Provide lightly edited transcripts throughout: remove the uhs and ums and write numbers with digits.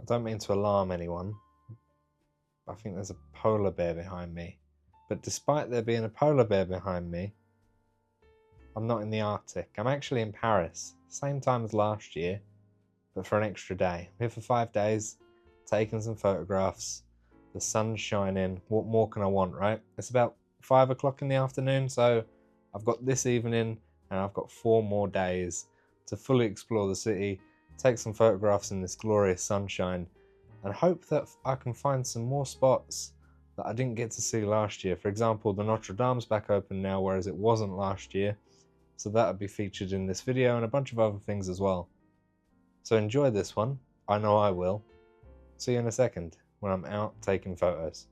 don't mean to alarm anyone. I think there's a polar bear behind me. But despite there being a polar bear behind me, I'm not in the Arctic. I'm actually in Paris, same time as last year, but for an extra day. I'm here for 5 days, taking some photographs. The sun's shining. What more can I want, right? It's about 5 o'clock in the afternoon, so I've got this evening and I've got 4 more days to fully explore the city, take some photographs in this glorious sunshine, and hope that I can find some more spots that I didn't get to see last year. For example, the Notre Dame's back open now, whereas it wasn't last year. So that would be featured in this video and a bunch of other things as well. So enjoy this one. I know I will. See you in a second when I'm out taking photos.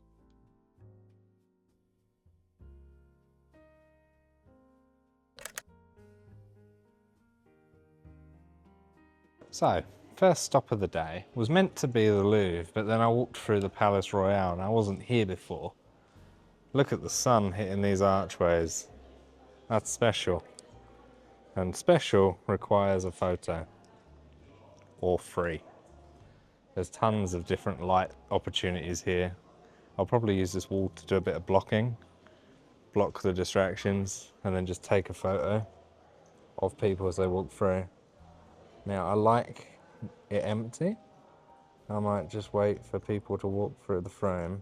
So, first stop of the day was meant to be the Louvre, but then I walked through the Palais Royal and I wasn't here before. Look at the sun hitting these archways. That's special. And special requires a photo. Or free. There's tons of different light opportunities here. I'll probably use this wall to do a bit of blocking, block the distractions, and then just take a photo of people as they walk through. Now, I like it empty. I might just wait for people to walk through the frame.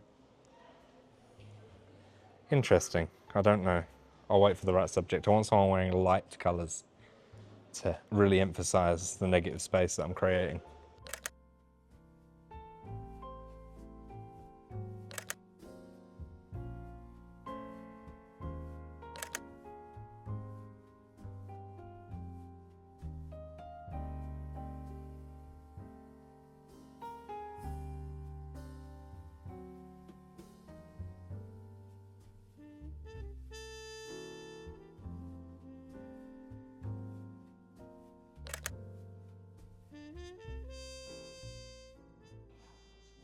Interesting. I don't know. I'll wait for the right subject. I want someone wearing light colours to really emphasise the negative space that I'm creating.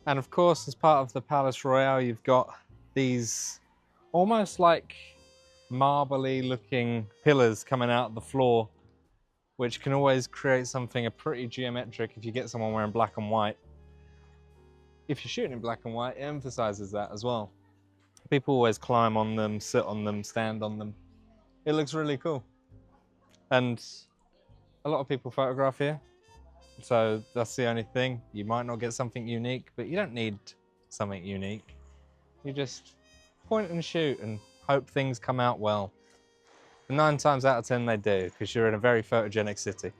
And of course, as part of the Palais Royal, you've got these almost like marbly looking pillars coming out of the floor, which can always create something pretty geometric if you get someone wearing black and white. If you're shooting in black and white, it emphasizes that as well. People always climb on them, sit on them, stand on them. It looks really cool. And a lot of people photograph here. So that's the only thing. You might not get something unique, but you don't need something unique. You just point and shoot and hope things come out well. And 9 times out of 10 they do, because you're in a very photogenic city.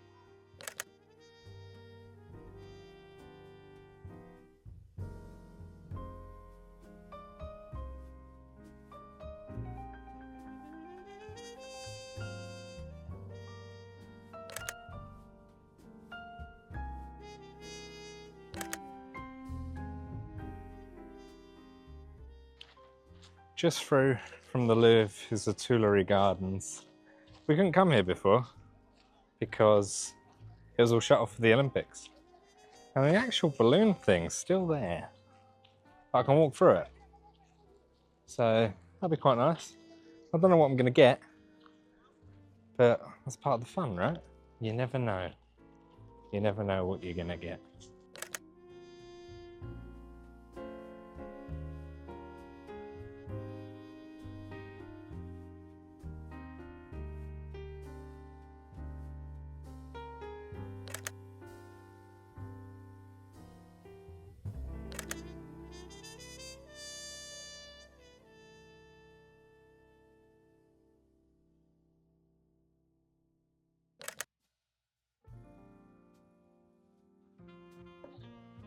Just through from the Louvre is the Tuileries Gardens. We couldn't come here before because it was all shut off for the Olympics. And the actual balloon thing's still there. I can walk through it. So that'd be quite nice. I don't know what I'm gonna get, but that's part of the fun, right? You never know. You never know what you're gonna get.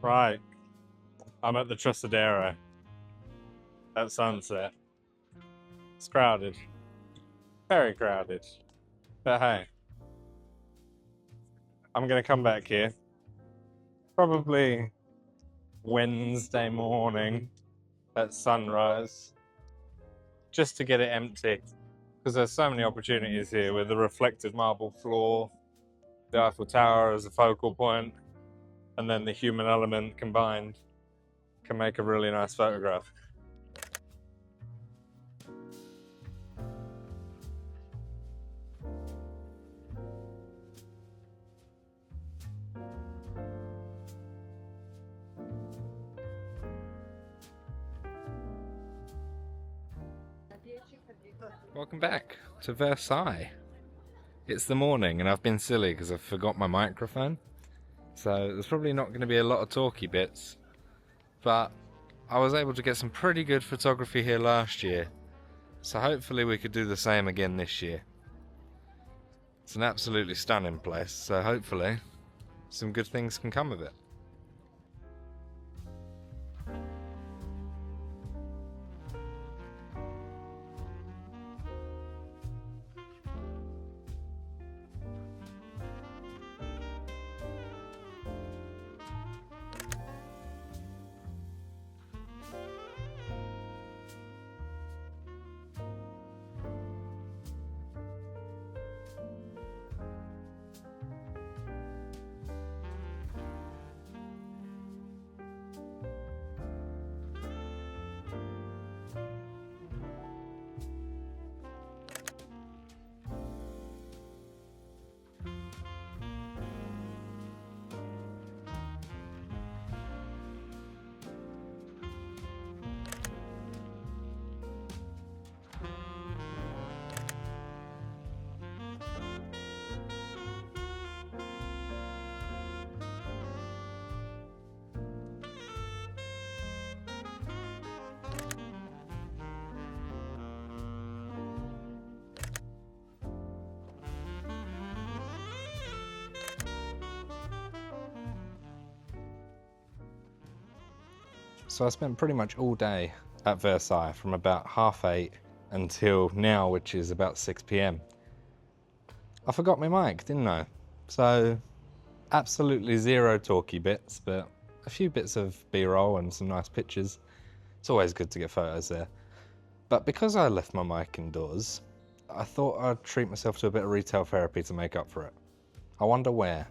Right, I'm at the Trocadéro at sunset. It's crowded, very crowded, but hey, I'm gonna come back here probably Wednesday morning at sunrise just to get it empty, because there's so many opportunities here with the reflected marble floor, the Eiffel Tower as a focal point, and then the human element combined can make a really nice photograph. Welcome back to Versailles. It's the morning and I've been silly because I've forgot my microphone. So there's probably not going to be a lot of talky bits. But I was able to get some pretty good photography here last year. So hopefully we could do the same again this year. It's an absolutely stunning place, so hopefully some good things can come of it. So I spent pretty much all day at Versailles from about 8:30 until now, which is about 6 p.m. I forgot my mic, didn't I? So absolutely zero talky bits, but a few bits of B-roll and some nice pictures. It's always good to get photos there. But because I left my mic indoors, I thought I'd treat myself to a bit of retail therapy to make up for it. I wonder where.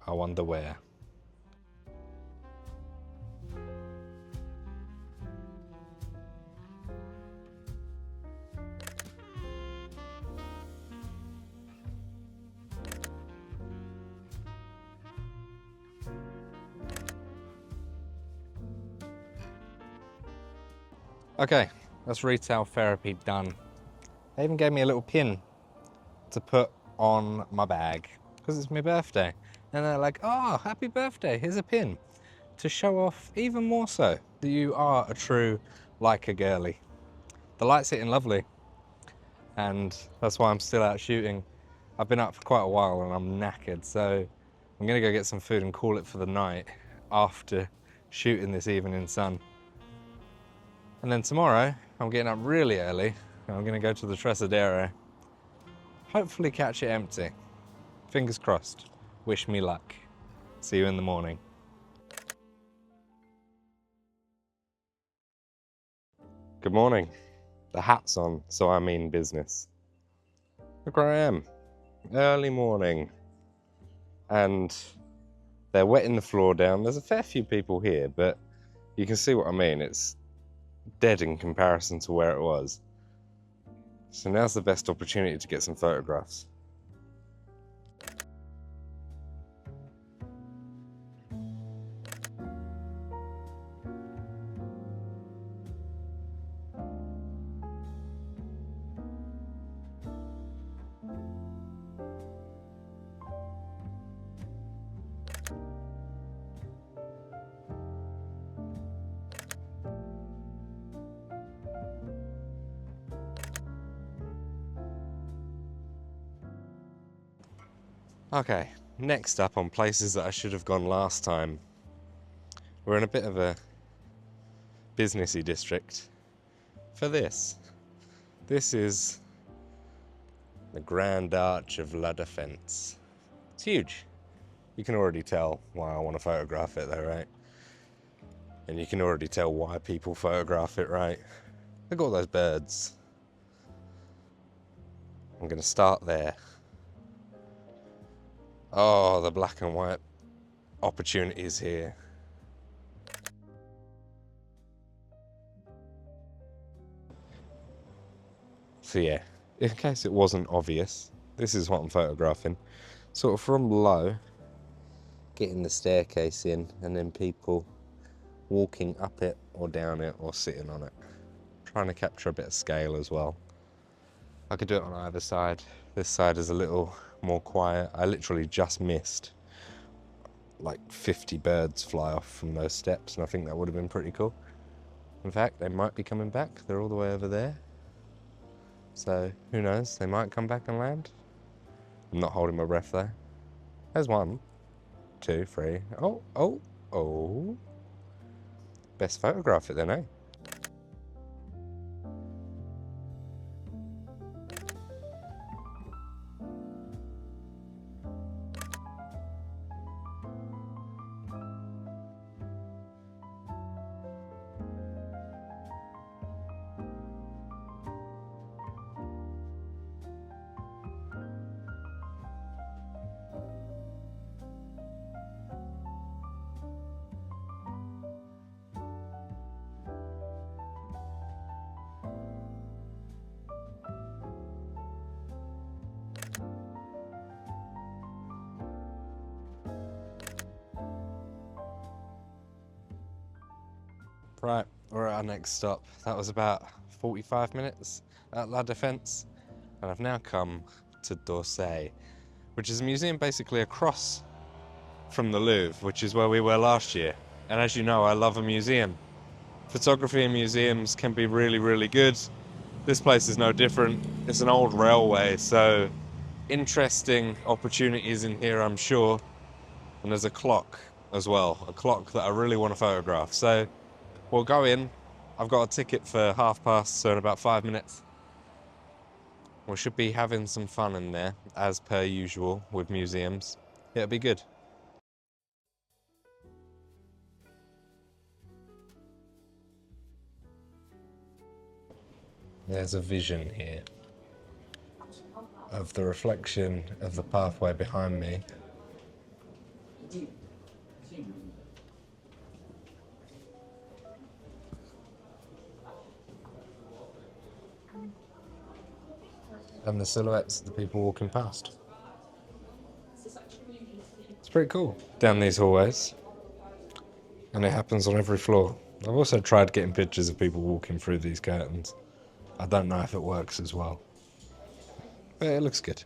I wonder where. Okay, that's retail therapy done. They even gave me a little pin to put on my bag because it's my birthday. And they're like, oh, happy birthday, here's a pin to show off even more so that you are a true Leica girly. The light's hitting lovely and that's why I'm still out shooting. I've been up for quite a while and I'm knackered, so I'm gonna go get some food and call it for the night after shooting this evening sun. And then tomorrow, I'm getting up really early and I'm gonna go to the Trocadéro. Hopefully catch it empty. Fingers crossed. Wish me luck. See you in the morning. Good morning. The hat's on, so I mean business. Look where I am. Early morning. And they're wetting the floor down. There's a fair few people here, but you can see what I mean. It's dead in comparison to where it was. So now's the best opportunity to get some photographs. Okay, next up on places that I should have gone last time. We're in a bit of a businessy district for this. This is the Grand Arch of La Défense. It's huge. You can already tell why I want to photograph it though, right? And you can already tell why people photograph it, right? Look at all those birds. I'm going to start there. Oh, the black and white opportunities here. So yeah, in case it wasn't obvious, this is what I'm photographing. Sort of from low, getting the staircase in, and then people walking up it or down it or sitting on it. Trying to capture a bit of scale as well. I could do it on either side. This side is a little more quiet. I literally just missed like 50 birds fly off from those steps, and I think that would have been pretty cool. In fact, they might be coming back. They're all the way over there. So, who knows? They might come back and land. I'm not holding my breath though. There's 1, 2, 3. Oh. Best photograph it then, eh? Right, we're at our next stop. That was about 45 minutes at La Défense, and I've now come to d'Orsay, which is a museum basically across from the Louvre, which is where we were last year. And as you know, I love a museum. Photography in museums can be really, really good. This place is no different. It's an old railway, so interesting opportunities in here, I'm sure. And there's a clock as well, a clock that I really want to photograph. So we'll go in. I've got a ticket for past, so in about 5 minutes. We should be having some fun in there, as per usual with museums. It'll be good. There's a vision here of the reflection of the pathway behind me. And the silhouettes of the people walking past. It's pretty cool. Down these hallways. And it happens on every floor. I've also tried getting pictures of people walking through these curtains. I don't know if it works as well. But it looks good.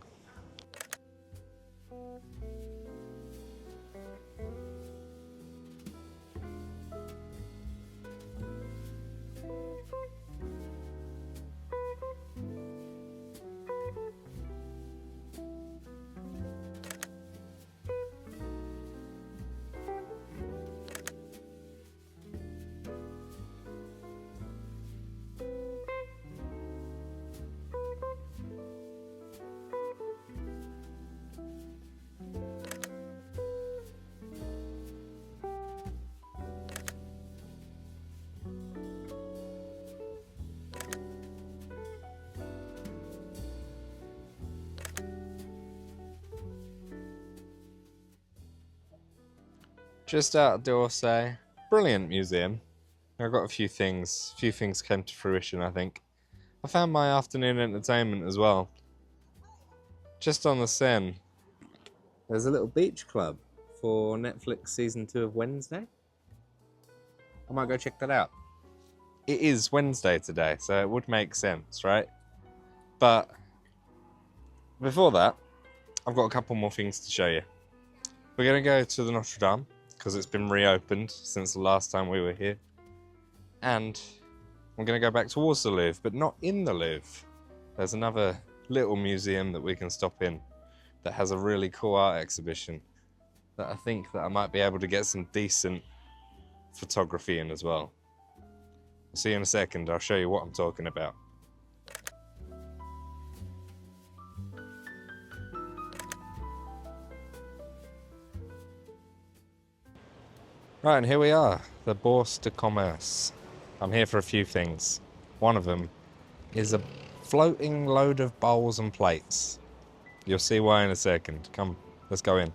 Just out of d'Orsay. Brilliant museum. I got a few things came to fruition, I think. I found my afternoon entertainment as well. Just on the Seine, there's a little beach club for Netflix season 2 of Wednesday. I might go check that out. It is Wednesday today, so it would make sense, right? But before that, I've got a couple more things to show you. We're going to go to the Notre Dame, because it's been reopened since the last time we were here. And I'm going to go back towards the Louvre, but not in the Louvre. There's another little museum that we can stop in that has a really cool art exhibition that I think that I might be able to get some decent photography in as well. I'll see you in a second. I'll show you what I'm talking about. Right, and here we are, the Bourse de Commerce. I'm here for a few things. One of them is a floating load of bowls and plates. You'll see why in a second. Come, let's go in.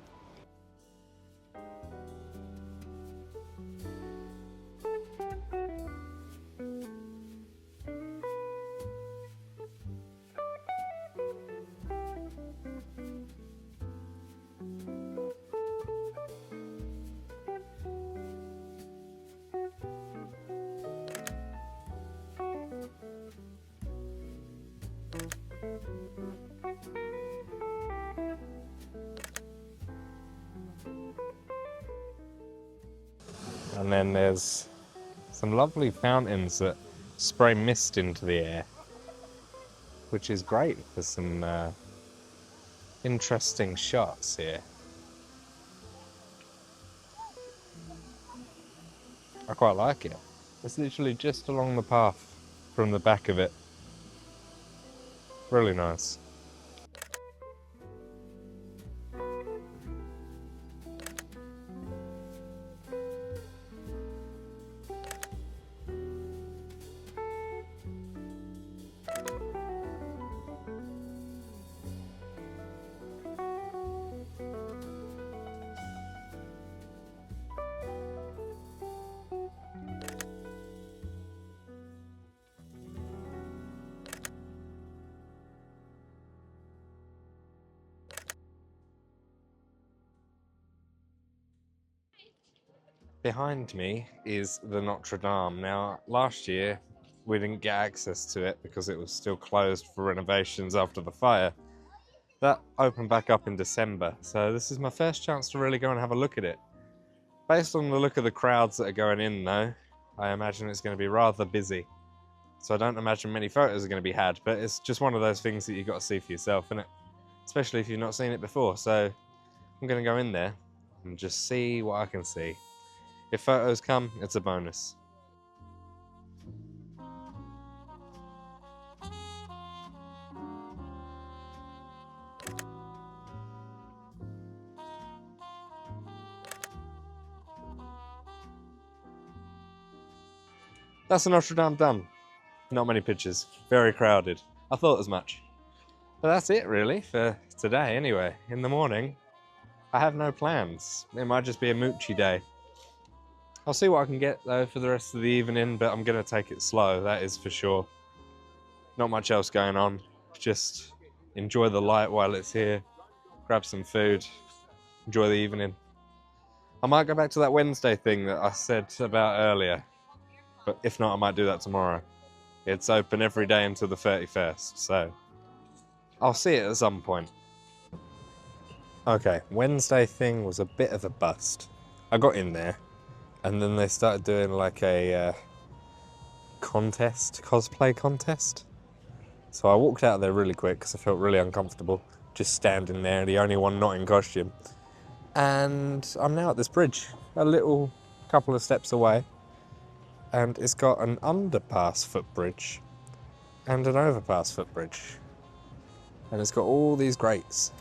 And then there's some lovely fountains that spray mist into the air, which is great for some interesting shots here. I quite like it. It's literally just along the path from the back of it. Really nice. Behind me is the Notre Dame. Now, last year we didn't get access to it because it was still closed for renovations after the fire. That opened back up in December, so this is my first chance to really go and have a look at it. Based on the look of the crowds that are going in though, I imagine it's going to be rather busy. So I don't imagine many photos are going to be had, but it's just one of those things that you've got to see for yourself, isn't it? Especially if you've not seen it before. So I'm going to go in there and just see what I can see. If photos come, it's a bonus. That's the Notre Dame done. Not many pictures, very crowded. I thought as much. But that's it really for today anyway. In the morning, I have no plans. It might just be a moochy day. I'll see what I can get though for the rest of the evening, but I'm gonna take it slow, that is for sure. Not much else going on. Just enjoy the light while it's here, grab some food, enjoy the evening. I might go back to that Wednesday thing that I said about earlier, but if not, I might do that tomorrow. It's open every day until the 31st, so I'll see it at some point. Okay, Wednesday thing was a bit of a bust. I got in there, and then they started doing like a cosplay contest. So I walked out of there really quick because I felt really uncomfortable just standing there, the only one not in costume. And I'm now at this bridge, a little couple of steps away, and it's got an underpass footbridge and an overpass footbridge. And it's got all these grates,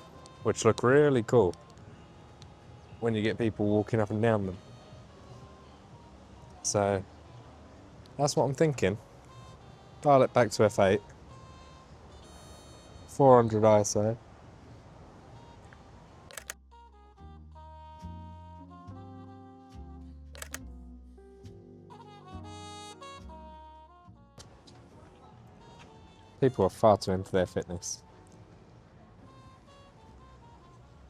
which look really cool when you get people walking up and down them. So that's what I'm thinking. Dial it back to f8. 400 ISO. People are far too into their fitness.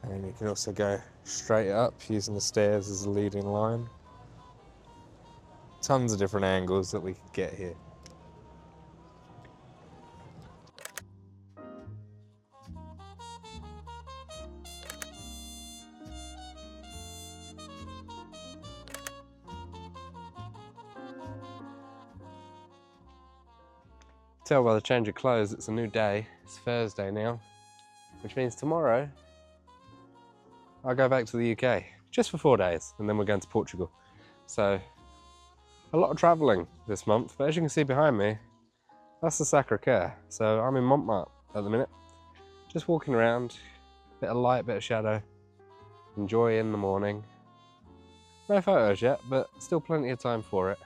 And you can also go straight up using the stairs as a leading line. Tons of different angles that we could get here. Tell by the change of clothes it's a new day. It's Thursday now, which means tomorrow I'll go back to the UK just for 4 days, and then we're going to Portugal. So a lot of travelling this month, but as you can see behind me, that's the Sacré-Cœur. So I'm in Montmartre at the minute, just walking around, bit of light, bit of shadow, enjoy in the morning. No photos yet, but still plenty of time for it.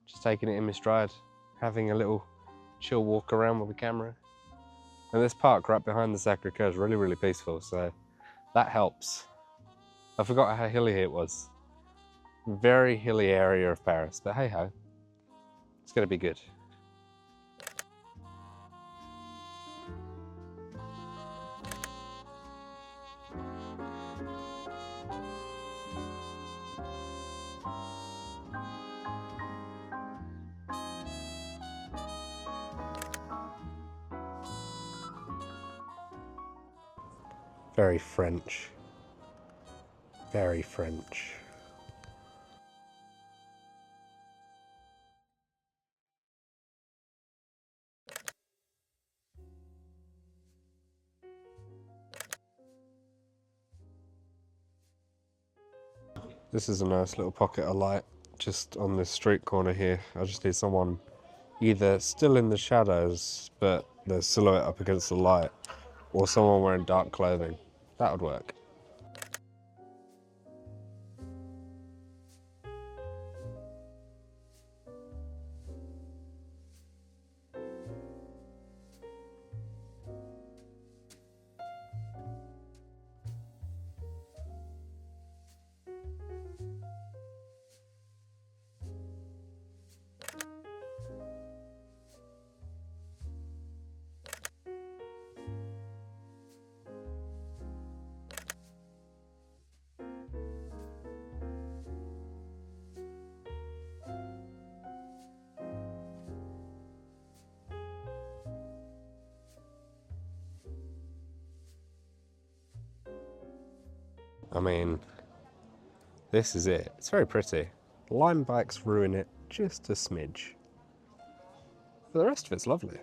Just taking it in my stride, having a little chill walk around with the camera. And this park right behind the Sacré-Cœur is really, really peaceful, so that helps. I forgot how hilly it was. Very hilly area of Paris, but hey ho, it's gonna be good. Very French. Very French. This is a nice little pocket of light just on this street corner here. I just need someone either still in the shadows but the silhouette up against the light, or someone wearing dark clothing. That would work. I mean, this is it. It's very pretty. Lime bikes ruin it just a smidge. But the rest of it's lovely.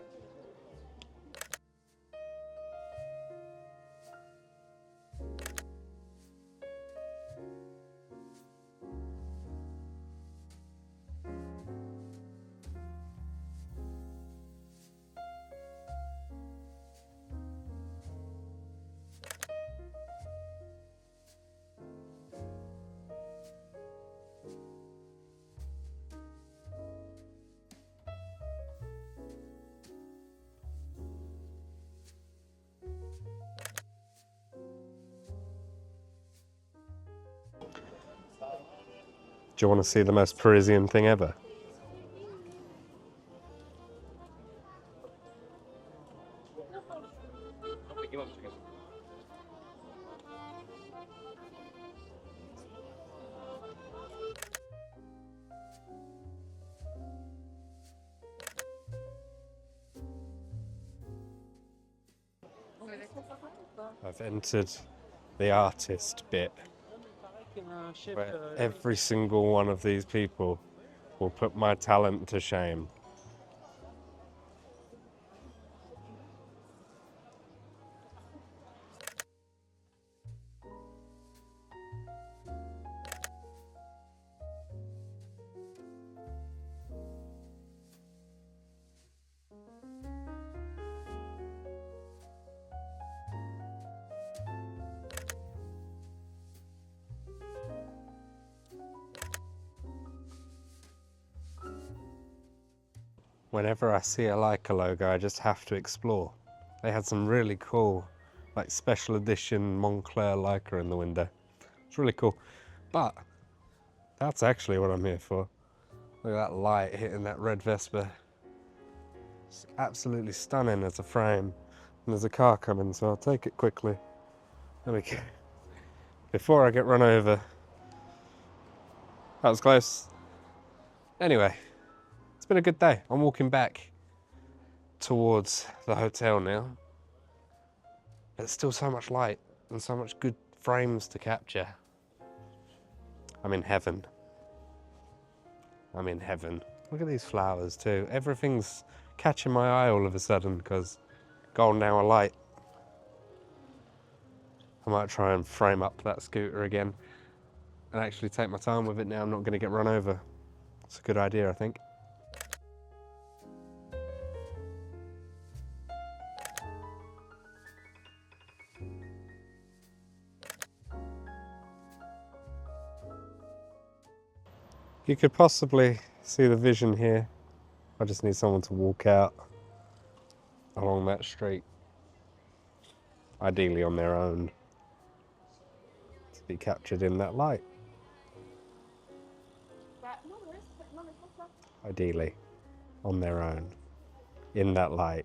Do you want to see the most Parisian thing ever? I've entered the artist bit, where every single one of these people will put my talent to shame. Whenever I see a Leica logo, I just have to explore. They had some really cool, like special edition Montclair Leica in the window. It's really cool. But that's actually what I'm here for. Look at that light hitting that red Vespa. It's absolutely stunning as a frame. And there's a car coming, so I'll take it quickly. There we go. Before I get run over. That was close. Anyway, it's been a good day. I'm walking back towards the hotel now. There's still so much light and so much good frames to capture. I'm in heaven. I'm in heaven. Look at these flowers too. Everything's catching my eye all of a sudden because golden hour light. I might try and frame up that scooter again and actually take my time with it now. I'm not going to get run over. It's a good idea, I think. You could possibly see the vision here. I just need someone to walk out along that street, ideally on their own, to be captured in that light. Ideally on their own, in that light.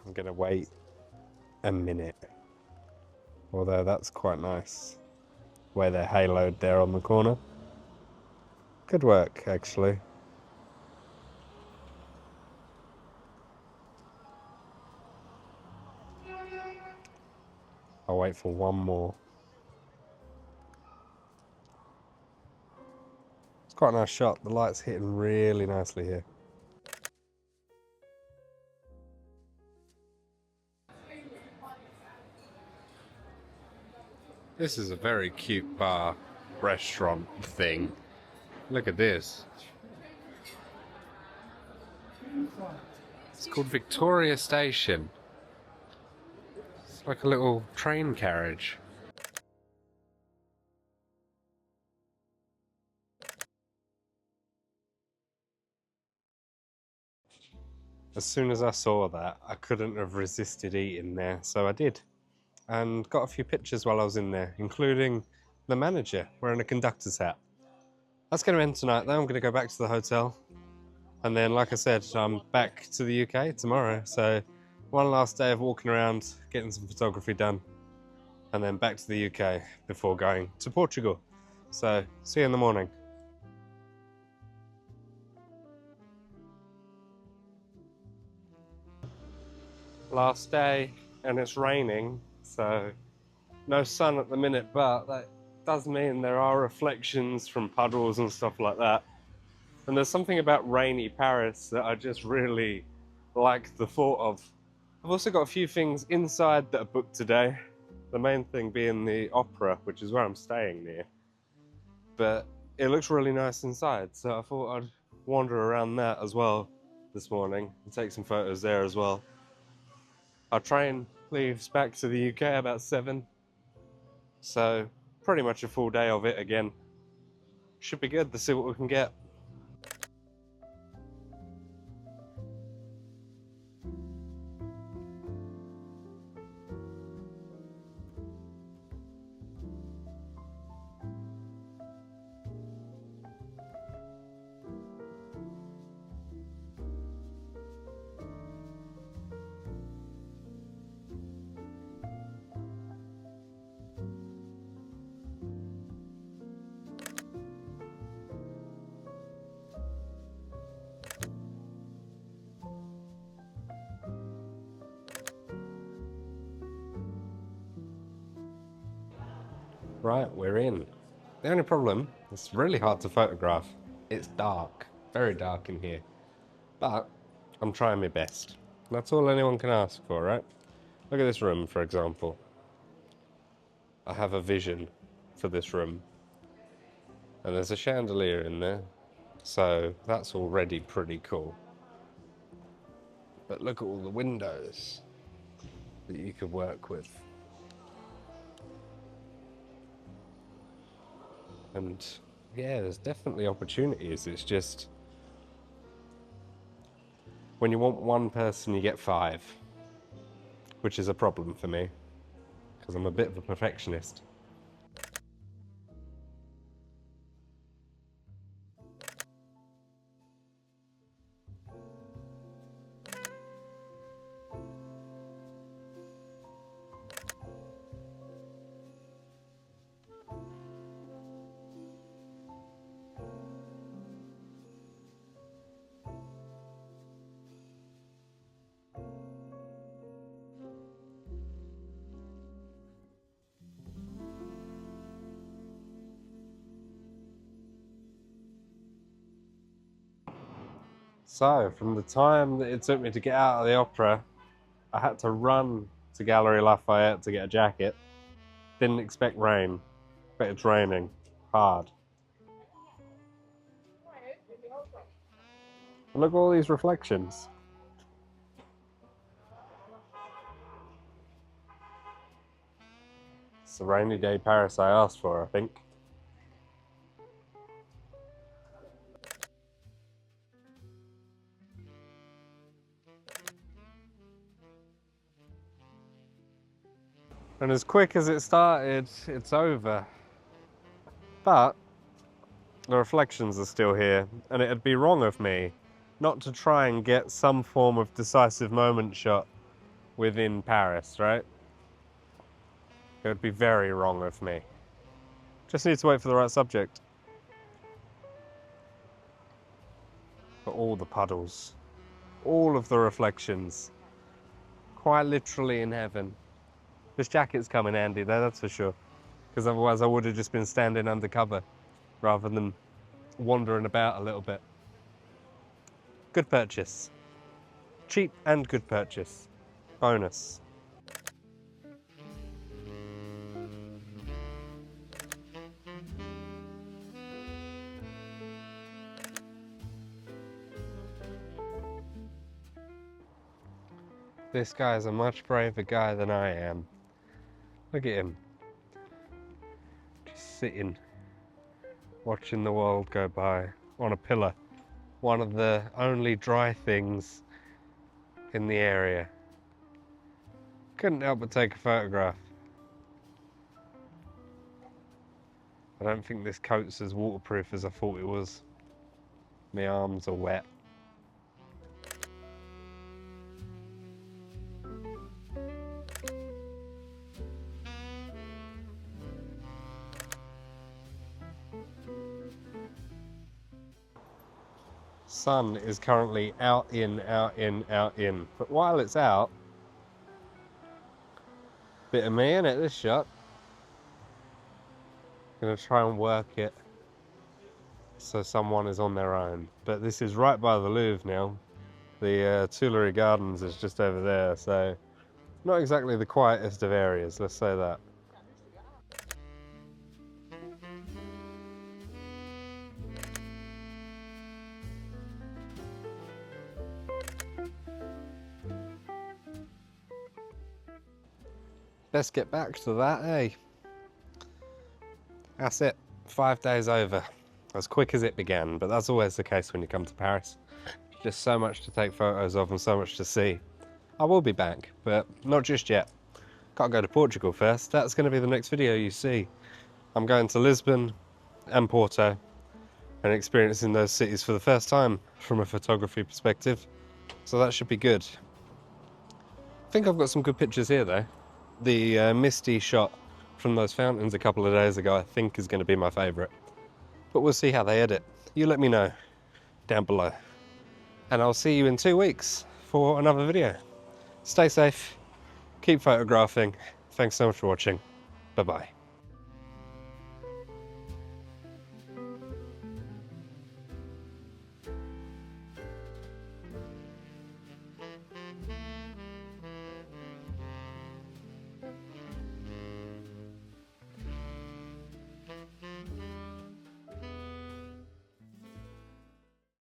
I'm gonna wait a minute, although that's quite nice, where they're haloed there on the corner. Good work, actually. I'll wait for one more. It's quite a nice shot. The light's hitting really nicely here. This is a very cute bar, restaurant thing. Look at this. It's called Victoria Station. It's like a little train carriage. As soon as I saw that, I couldn't have resisted eating there, so I did. And got a few pictures while I was in there, including the manager wearing a conductor's hat. That's going to end tonight though. I'm going to go back to the hotel. And then, like I said, I'm back to the UK tomorrow. So one last day of walking around, getting some photography done, and then back to the UK before going to Portugal. So see you in the morning. Last day, and it's raining, so no sun at the minute, but that does mean there are reflections from puddles and stuff like that. And there's something about rainy Paris that I just really like the thought of. I've also got a few things inside that are booked today. The main thing being the opera, which is where I'm staying near. But it looks really nice inside, so I thought I'd wander around that as well this morning and take some photos there as well. Our train leaves back to the UK about 7, so pretty much a full day of it again. Should be good to see what we can get. Right, we're in. The only problem, it's really hard to photograph. It's dark, very dark in here. But I'm trying my best. That's all anyone can ask for, right? Look at this room, for example. I have a vision for this room. And there's a chandelier in there. So that's already pretty cool. But look at all the windows that you could work with. And yeah, there's definitely opportunities. It's just when you want one person, you get 5, which is a problem for me because I'm a bit of a perfectionist. So, from the time that it took me to get out of the opera, I had to run to Gallery Lafayette to get a jacket. Didn't expect rain, but it's raining hard. And look at all these reflections. It's the rainy day Paris I asked for, I think. And as quick as it started, it's over. But the reflections are still here, and it'd be wrong of me not to try and get some form of decisive moment shot within Paris, right? It would be very wrong of me. Just need to wait for the right subject. But all the puddles, all of the reflections, quite literally in heaven. This jacket's come in handy there, that's for sure. Because otherwise I would have just been standing under cover rather than wandering about a little bit. Good purchase. Cheap and good purchase. Bonus. This guy is a much braver guy than I am. Look at him. Just sitting, watching the world go by on a pillar. One of the only dry things in the area. Couldn't help but take a photograph. I don't think this coat's as waterproof as I thought it was. My arms are wet. Sun is currently out in. But while it's out, bit of me in it, this shot. Gonna try and work it so someone is on their own. But this is right by the Louvre now. The Tuileries Gardens is just over there, so not exactly the quietest of areas, let's say that. Let's get back to that, eh? That's it, 5 days over. As quick as it began, but that's always the case when you come to Paris. Just so much to take photos of and so much to see. I will be back, but not just yet. Gotta go to Portugal first. That's going to be the next video you see. I'm going to Lisbon and Porto and experiencing those cities for the first time from a photography perspective. So that should be good. I think I've got some good pictures here though. The misty shot from those fountains a couple of days ago I think is going to be my favourite. But we'll see how they edit. You let me know down below. And I'll see you in 2 weeks for another video. Stay safe, keep photographing. Thanks so much for watching. Bye bye.